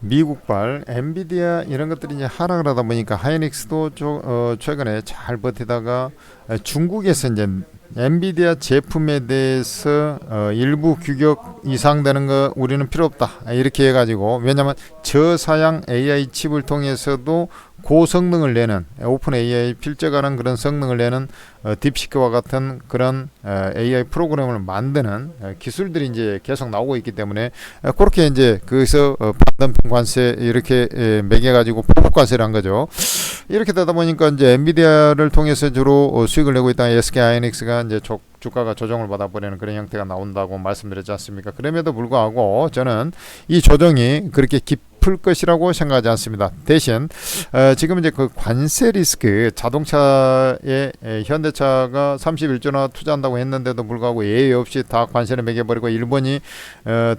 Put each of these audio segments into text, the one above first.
미국발 엔비디아 이런 것들이 이제 하락을 하다 보니까 하이닉스도 최근에 잘 버티다가 중국에서 이제 엔비디아 제품에 대해서 일부 규격 이상 되는 거 우리는 필요 없다 이렇게 해가지고, 왜냐면 저사양 AI 칩을 통해서도 고성능을 내는 오픈 AI 필적하는 그런 성능을 내는 딥시크와 같은 그런 AI 프로그램을 만드는 기술들이 이제 계속 나오고 있기 때문에 그렇게 이제 거기서 반덤핑 관세 이렇게 매겨가지고 포복 관세를 한 거죠. 이렇게 되다 보니까 이제 엔비디아를 통해서 주로 수익을 내고 있다는 SK 하이닉스가 이제 주가가 조정을 받아버리는 그런 형태가 나온다고 말씀드렸지 않습니까? 그럼에도 불구하고 저는 이 조정이 그렇게 깊을 것이라고 생각하지 않습니다. 대신 지금 이제 그 관세 리스크, 자동차에 현대차가 31조나 투자한다고 했는데도 불구하고 예외 없이 다 관세를 매겨버리고, 일본이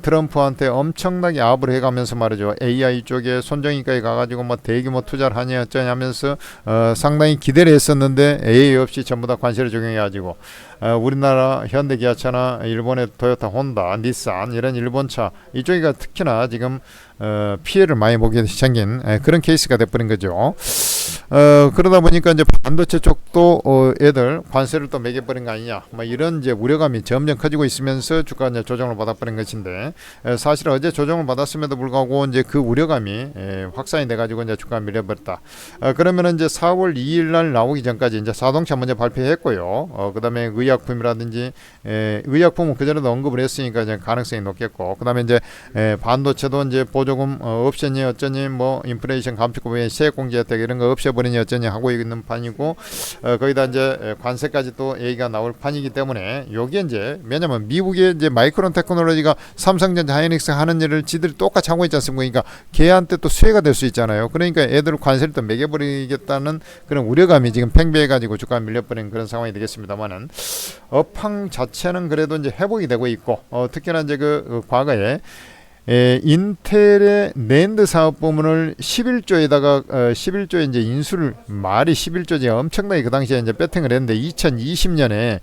트럼프한테 엄청나게 압을 해가면서 말이죠, AI 쪽에 손정의까지 가가지고 뭐 대규모 투자를 하냐 어쩌냐 하면서 상당히 기대를 했었는데 예외 없이 전부 다 관세를 적용해가지고 우리나라 현대 기아차나 일본의 토요타, 혼다, 닛산 이런 일본차 이쪽이가 특히나 지금 피해를 많이 보게 생긴 그런 케이스가 돼버린 거죠. 그러다 보니까 이제 반도체 쪽도 애들 관세를 또 매겨버린 거 아니냐, 뭐 이런 이제 우려감이 점점 커지고 있으면서 주가 이제 조정을 받아버린 것인데, 사실 어제 조정을 받았음에도 불구하고 이제 그 우려감이 확산이 돼가지고 이제 주가 밀려버렸다. 그러면은 이제 4월 2일 날 나오기 전까지 이제 자동차 먼저 발표했고요. 그다음에 의약품이라든지 의약품은 그전에도 언급을 했으니까 이제 가능성이 높겠고, 그다음에 이제 반도체도 이제 보조금 없애니 어쩌니 뭐 인플레이션 감축법에 세액공제 혜택 이런 거 없애버리니 어쩌니 하고 있는 판이고, 거기다 이제 관세까지 또 얘기가 나올 판이기 때문에 요게 이제, 왜냐면 미국의 이제 마이크론 테크놀로지가 삼성전자, 하이닉스 하는 일을 지들이 똑같이 하고 있지 않습니까? 그러니까 걔한테 또 수혜가 될 수 있잖아요. 그러니까 애들 관세를 또 매겨버리겠다는 그런 우려감이 지금 팽배해가지고 주가가 밀려버린 그런 상황이 되겠습니다만은, 업황 자체는 그래도 이제 회복이 되고 있고, 특히나 이제 그 과거에 인텔의 낸드 사업 부문을 11조에다가 11조에 이제 인수를, 말이 11조지 엄청나게 그 당시에 이제 배팅을 했는데, 2020년에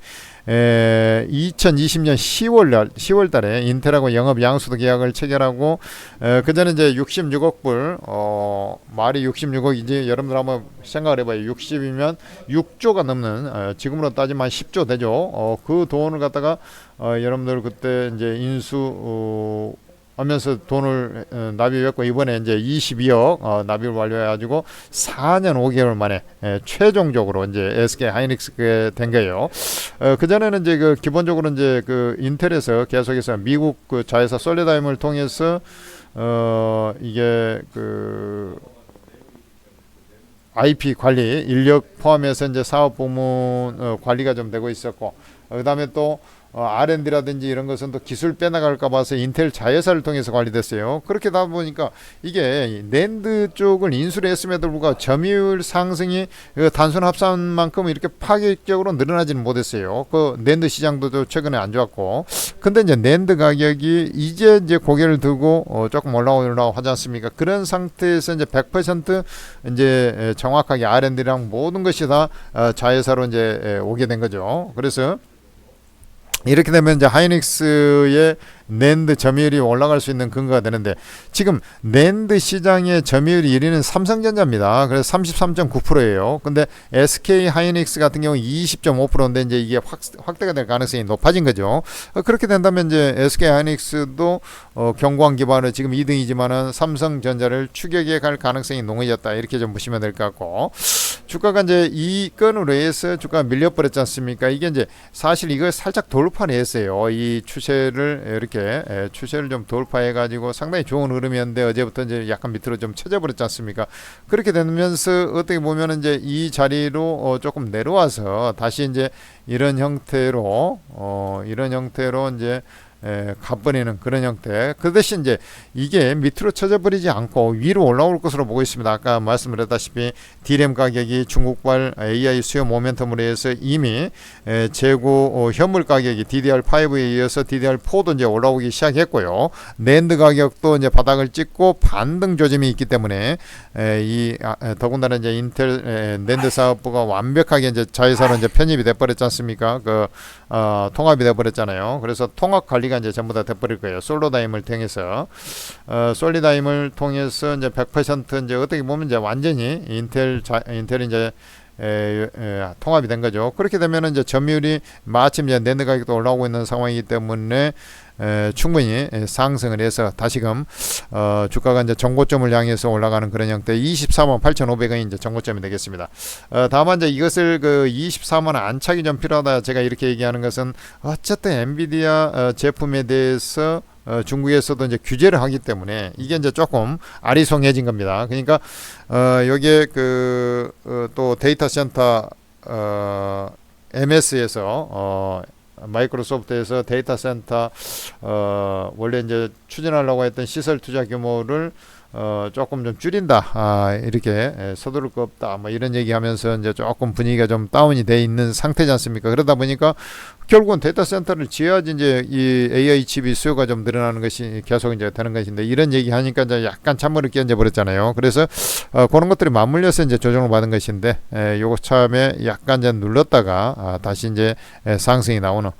2020년 10월 달에 인텔하고 영업 양수도 계약을 체결하고, 그 전에 이제 66억 불, 말이 66억이지 여러분들 한번 생각을 해봐요. 60이면 6조가 넘는, 지금으로 따지면 한 10조 되죠. 그 돈을 갖다가 여러분들 그때 이제 인수 하면서 돈을 납입했고, 이번에 이제 22억 납입을 완료해가지고 4년 5개월 만에 최종적으로 이제 SK 하이닉스가 된 거예요. 그 전에는 이제 그 기본적으로 이제 그 인텔에서 계속해서 미국 그 자회사 솔리다임을 통해서 이게 그 IP 관리 인력 포함해서 이제 사업 부문 관리가 좀 되고 있었고, 그다음에 또 R&D라든지 이런 것은 또 기술 빼나갈까 봐서 인텔 자회사를 통해서 관리됐어요. 그렇게 다 보니까 이게 낸드 쪽을 인수를 했음에도 불구하고 점유율 상승이 단순 합산만큼 이렇게 파격적으로 늘어나지는 못했어요. 그 낸드 시장도 최근에 안 좋았고, 근데 이제 낸드 가격이 이제 고개를 들고 조금 올라오려고 하지 않습니까? 그런 상태에서 이제 100% 이제 정확하게 R&D랑 모든 것이 다 자회사로 이제 오게 된 거죠. 그래서 이렇게 되면 이제 하이닉스의 낸드 점유율이 올라갈 수 있는 근거가 되는데, 지금 낸드 시장의 점유율 1위는 삼성전자입니다. 그래서 33.9%예요. 근데 SK 하이닉스 같은 경우 20.5%인데 이제 이게 확대가 될 가능성이 높아진 거죠. 그렇게 된다면 이제 SK 하이닉스도 견고한 기반으로 지금 2등이지만은 삼성전자를 추격해 갈 가능성이 농해졌다, 이렇게 좀 보시면 될 것 같고, 주가가 이제 이 건으로 해서 주가가 밀려버렸지 않습니까? 이게 이제 사실 이걸 살짝 돌파를 했어요. 이 추세를 이렇게 추세를 좀 돌파해가지고 상당히 좋은 흐름이었는데, 어제부터 이제 약간 밑으로 좀 쳐져버렸지 않습니까? 그렇게 되면서 어떻게 보면 이제 이 자리로 조금 내려와서 다시 이제 이런 형태로 이제 가버리는 그런 형태. 그 대신 이제 이게 밑으로 쳐져버리지 않고 위로 올라올 것으로 보고 있습니다. 아까 말씀드렸다시피 D램 가격이 중국발 AI 수요 모멘텀으로 해서 이미 재고 현물 가격이 DDR5에 이어서 DDR4도 이제 올라오기 시작했고요. 낸드 가격도 이제 바닥을 찍고 반등 조짐이 있기 때문에 더군다나 이제 인텔 낸드 사업부가 완벽하게 이제 자회사로 이제 편입이 돼버렸지 않습니까? 통합이 돼버렸잖아요. 그래서 통합 관리 관리가 이제 전부 다 돼버릴 거예요. 솔로다임을 통해서 솔리다임을 통해서 이제 100% 이제 어떻게 보면 이제 완전히 인텔이 이제 통합이 된 거죠. 그렇게 되면 이제 점유율이 마침 이제 낸드 가격도 올라오고 있는 상황이기 때문에 충분히 상승을 해서 다시금 주가가 이제 정고점을 향해서 올라가는 그런 형태 24만 8,500원이 이제 정고점이 되겠습니다. 다만 이제 이것을 그 24만 원 안착이 좀 필요하다 제가 이렇게 얘기하는 것은 어쨌든 엔비디아 제품에 대해서 중국에서도 이제 규제를 하기 때문에 이게 이제 조금 아리송해진 겁니다. 그러니까 여기에 또 데이터 센터 MS에서 마이크로소프트에서 데이터 센터 원래 이제 추진하려고 했던 시설 투자 규모를 조금 좀 줄인다. 이렇게 서두를 거 없다. 뭐 이런 얘기하면서 이제 조금 분위기가 좀 다운이 돼 있는 상태지 않습니까? 그러다 보니까 결국은 데이터 센터를 지어야지 이제 이 AI 칩이 수요가 좀 늘어나는 것이 계속 이제 되는 것인데 이런 얘기 하니까 이제 약간 찬물을 끼얹어 버렸잖아요. 그래서 그런 것들이 맞물려서 이제 조정을 받은 것인데 요거 참에 약간 이제 눌렀다가 다시 이제 상승이 나오는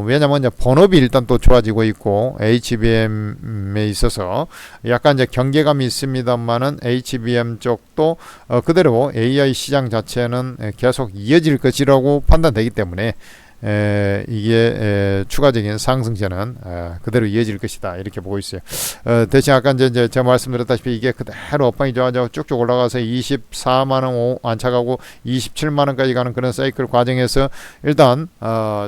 왜냐면 이제 본업이 일단 또 좋아지고 있고 HBM에 있어서 약간 이제 경계감이 있습니다만은 HBM 쪽도 그대로 AI 시장 자체는 계속 이어질 것이라고 판단되기 때문에 이게 추가적인 상승세는 그대로 이어질 것이다 이렇게 보고 있어요. 대신 아까 이제 제가 말씀드렸다시피 이게 그대로 업황이 좋아져 쭉쭉 올라가서 24만원 안착하고 27만원까지 가는 그런 사이클 과정에서 일단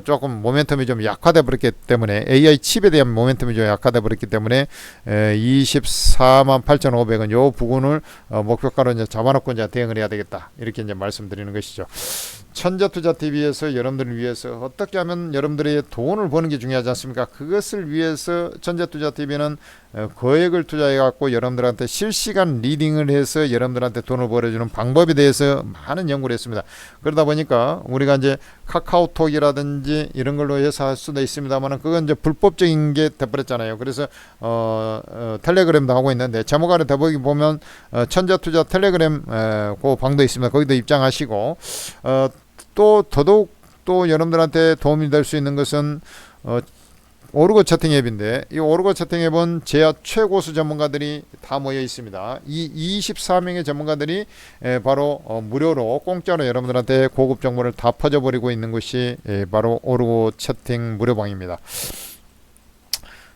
조금 모멘텀이 좀 약화돼 버렸기 때문에 AI 칩에 대한 모멘텀이 좀 약화돼 버렸기 때문에 24만 8,500원 요 부분을 목표가로 이제 잡아놓고 이제 대응을 해야 되겠다 이렇게 이제 말씀드리는 것이죠. 천재투자TV에서 여러분들을 위해서 어떻게 하면 여러분들의 돈을 버는 게 중요하지 않습니까? 그것을 위해서 천재투자TV는 거액을 투자해 갖고 여러분들한테 실시간 리딩을 해서 여러분들한테 돈을 벌어주는 방법에 대해서 많은 연구를 했습니다. 그러다 보니까 우리가 이제 카카오톡이라든지 이런 걸로 해서 할 수도 있습니다만 그건 이제 불법적인 게 돼버렸잖아요. 그래서 텔레그램도 하고 있는데 제목 아래 더보기 보면 천재투자 텔레그램 그 방도 있습니다. 거기도 입장하시고 또 더더욱 또 여러분들한테 도움이 될 수 있는 것은 오르고 채팅 앱인데 이 오르고 채팅 앱은 제야 최고수 전문가들이 다 모여 있습니다. 이 24명의 전문가들이 바로 무료로 공짜로 여러분들한테 고급 정보를 다 퍼져버리고 있는 것이 바로 오르고 채팅 무료방입니다.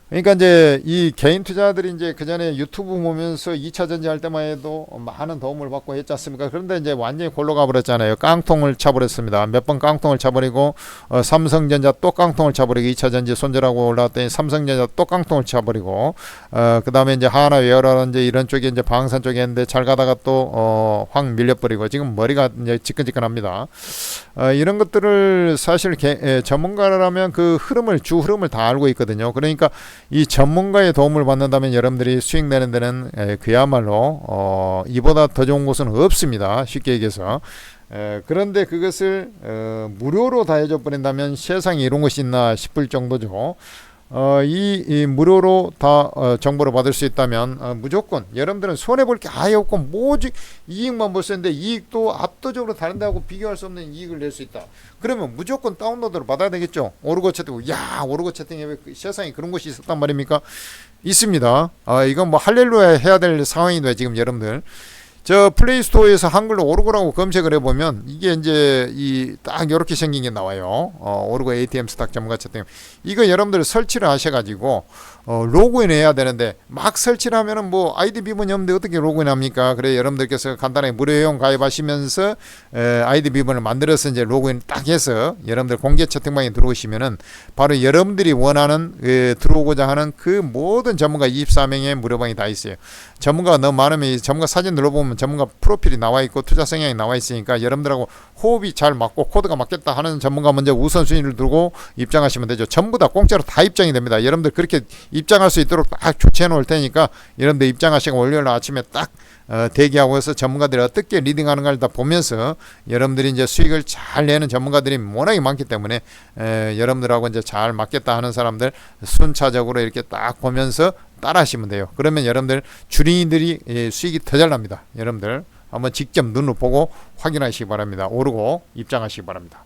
그러니까 이제 이 개인 투자들이 이제 그 전에 유튜브 보면서 2차 전지 할 때만 해도 많은 도움을 받고 했지 않습니까? 그런데 이제 완전히 골로 가버렸잖아요. 깡통을 차버렸습니다. 몇 번 깡통을 차버리고 삼성전자 또 깡통을 차버리고 2차 전지 손절하고 올라왔더니 삼성전자 또 깡통을 차버리고 그 다음에 이제 하나웨어라든지 이런 쪽에 이제 방산 쪽에 했는데 잘 가다가 또 확 밀려버리고 지금 머리가 이제 지끈지끈합니다. 이런 것들을 사실 전문가라면 그 주 흐름을 다 알고 있거든요. 그러니까 이 전문가의 도움을 받는다면 여러분들이 수익 내는 데는 그야말로 이보다 더 좋은 곳은 없습니다. 쉽게 얘기해서. 그런데 그것을 무료로 다 해줘 버린다면 세상에 이런 것이 있나 싶을 정도죠. 이 무료로 다 정보를 받을 수 있다면 무조건 여러분들은 손해볼 게 아예 없고 뭐지 이익만 볼 수 있는데 이익도 압도적으로 다른 데하고 비교할 수 없는 이익을 낼 수 있다. 그러면 무조건 다운로드를 받아야 되겠죠. 오르고 채팅, 야 오르고 채팅에 왜 세상에 그런 것이 있었단 말입니까? 있습니다. 이건 뭐 할렐루야 해야 될 상황인데 지금 여러분들 저 플레이스토어에서 한글로 오르고라고 검색을 해보면 이게 이제 딱 이렇게 생긴 게 나와요. 오르고 ATM 스탁 전문가 채팅. 이거 여러분들 설치를 하셔가지고 로그인 해야 되는데 막 설치를 하면은 뭐 아이디 비번이 없는데 어떻게 로그인 합니까? 그래 여러분들께서 간단하게 무료회원 가입하시면서 아이디 비번을 만들어서 이제 로그인 딱 해서 여러분들 공개 채팅방에 들어오시면은 바로 여러분들이 원하는 들어오고자 하는 그 모든 전문가 24명의 무료방이 다 있어요. 전문가가 너무 많으면 이 전문가 사진 눌러보면 전문가 프로필이 나와 있고 투자 성향이 나와 있으니까 여러분들하고 호흡이 잘 맞고 코드가 맞겠다 하는 전문가 먼저 우선순위를 두고 입장하시면 되죠. 전부 다 공짜로 다 입장이 됩니다. 여러분들 그렇게 입장할 수 있도록 딱 조치해 놓을 테니까 여러분들 입장하시고 월요일 아침에 딱 대기하고 해서 전문가들이 어떻게 리딩하는가를 다 보면서 여러분들이 이제 수익을 잘 내는 전문가들이 워낙에 많기 때문에 여러분들하고 이제 잘 맞겠다 하는 사람들 순차적으로 이렇게 딱 보면서 따라 하시면 돼요. 그러면 여러분들 주린이들이 수익이 더 잘 납니다. 여러분들 한번 직접 눈으로 보고 확인하시기 바랍니다. 오르고 입장하시기 바랍니다.